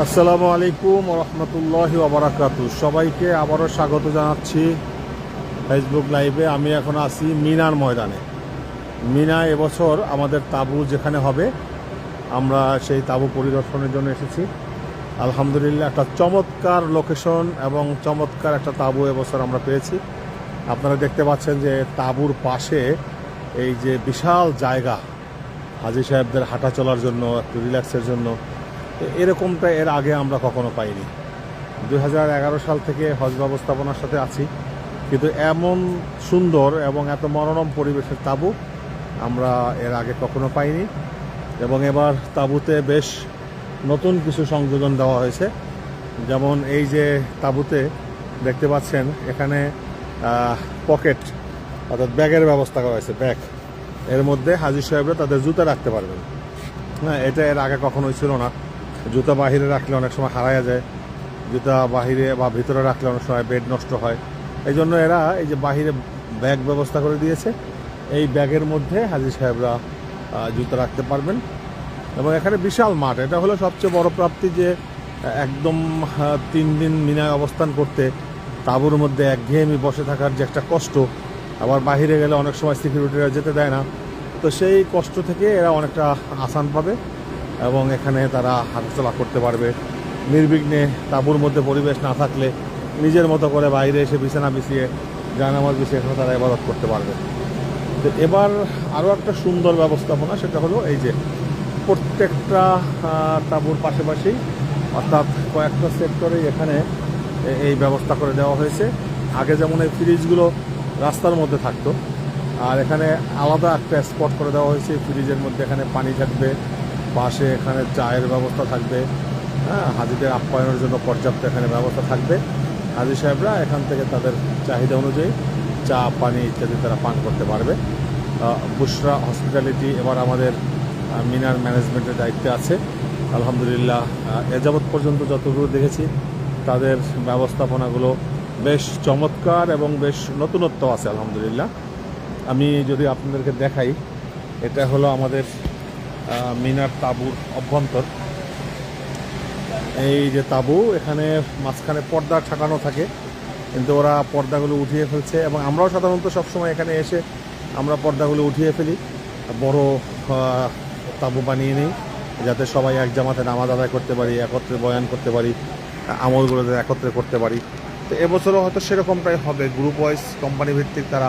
আসসালামু আলাইকুম রহমতুল্লাহি ওবারাকাতু। সবাইকে আবারও স্বাগত জানাচ্ছি ফেসবুক লাইভে। আমি এখন আছি মিনার ময়দানে। মিনা এবছর আমাদের তাঁবু যেখানে হবে, আমরা সেই তাঁবু পরিদর্শনের জন্য এসেছি। আলহামদুলিল্লাহ, একটা চমৎকার লোকেশন এবং চমৎকার একটা তাঁবু এবছর আমরা পেয়েছি। আপনারা দেখতে পাচ্ছেন যে তাঁবুর পাশে এই যে বিশাল জায়গা, হাজী সাহেবদের হাঁটা চলার জন্য, একটু রিল্যাক্সের জন্য, এরকমটা এর আগে আমরা কখনো পাইনি। 2011 সাল থেকে হজ ব্যবস্থাপনার সাথে আছি, কিন্তু এমন সুন্দর এবং এত মনোরম পরিবেশের তাঁবু আমরা এর আগে কখনো পাইনি। এবং এবার তাঁবুতে বেশ নতুন কিছু সংযোজন দেওয়া হয়েছে। যেমন এই যে তাঁবুতে দেখতে পাচ্ছেন, এখানে পকেট অর্থাৎ ব্যাগের ব্যবস্থা করা হয়েছে। ব্যাগ, এর মধ্যে হাজী সাহেবরা তাদের জুতা রাখতে পারবেন। হ্যাঁ, এটা এর আগে কখনোই ছিল না। জুতা বাহিরে রাখলে অনেক সময় হারায়া যায়, জুতা বাহিরে বা ভিতরে রাখলে অনেক সময় বেড নষ্ট হয়। এই জন্য এরা এই যে বাহিরে ব্যাগ ব্যবস্থা করে দিয়েছে। এই ব্যাগের মধ্যে হাজী সাহেবরা জুতা রাখতে পারবেন। এবং এখানে বিশাল মাঠ, এটা হলো সবচেয়ে বড় প্রাপ্তি যে একদম 3 দিন মিনায় অবস্থান করতে তাঁবুর মধ্যে একঘেয়েমি বসে থাকার যে একটা কষ্ট, আবার বাহিরে গেলে অনেক সময় সিকিউরিটিরা যেতে দেয় না, তো সেই কষ্ট থেকে এরা অনেকটা আসান পাবে এবং এখানে তারা হাঁটাচলা করতে পারবে নির্বিঘ্নে। তাঁবুর মধ্যে পরিবেশ না থাকলে নিজের মতো করে বাইরে এসে বিছানা বিছিয়ে, জায়নামাজ বিছিয়ে এখানে তারা ইবাদত করতে পারবে। তো এবার আরও একটা সুন্দর ব্যবস্থাপনা, সেটা হলো এই যে প্রত্যেকটা তাঁবুর পাশাপাশি অর্থাৎ কয়েকটা সেক্টরে এখানে এই ব্যবস্থা করে দেওয়া হয়েছে। আগে যেমন এই ফ্রিজগুলো রাস্তার মধ্যে থাকতো, আর এখানে আলাদা একটা স্পট করে দেওয়া হয়েছে। ফ্রিজের মধ্যে এখানে পানি থাকবে, পাশে এখানে চায়ের ব্যবস্থা থাকবে। হ্যাঁ, হাজিদের আপ্যায়নের জন্য পর্যাপ্ত এখানে ব্যবস্থা থাকবে। হাজি সাহেবরা এখান থেকে তাদের চাহিদা অনুযায়ী চা, পানি ইত্যাদি তারা পান করতে পারবে। বুশরা হসপিটালিটি এবার আমাদের মিনার ম্যানেজমেন্টের দায়িত্বে আছে। আলহামদুলিল্লাহ, এ যাবৎ পর্যন্ত যতগুলো দেখেছি তাদের ব্যবস্থাপনাগুলো বেশ চমৎকার এবং বেশ নতুনত্ব আছে আলহামদুলিল্লাহ। আমি যদি আপনাদেরকে দেখাই, এটা হলো আমাদের মিনার তাঁবুর অভ্যন্তর। এই যে তাঁবু, এখানে মাঝখানে পর্দা ছাটানো থাকে, কিন্তু ওরা পর্দাগুলো উঠিয়ে ফেলছে এবং আমরাও সাধারণত সবসময় এখানে এসে আমরা পর্দাগুলো উঠিয়ে ফেলি, বড় তাঁবু বানিয়ে নিই, যাতে সবাই এক জামাতে নামাজ আদায় করতে পারি, একত্রে বয়ান করতে পারি, আমলগুলো একত্রে করতে পারি। তো এবছরও হয়তো সেরকমটাই হবে। গ্রুপ ওয়াইজ, কোম্পানি ভিত্তিক তারা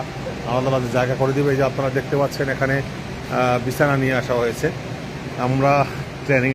আলাদা আলাদা জায়গা করে দেবে। এই যে আপনারা দেখতে পাচ্ছেন, এখানে বিছানা নিয়ে আসা হয়েছে। আমরা ট্রেনিং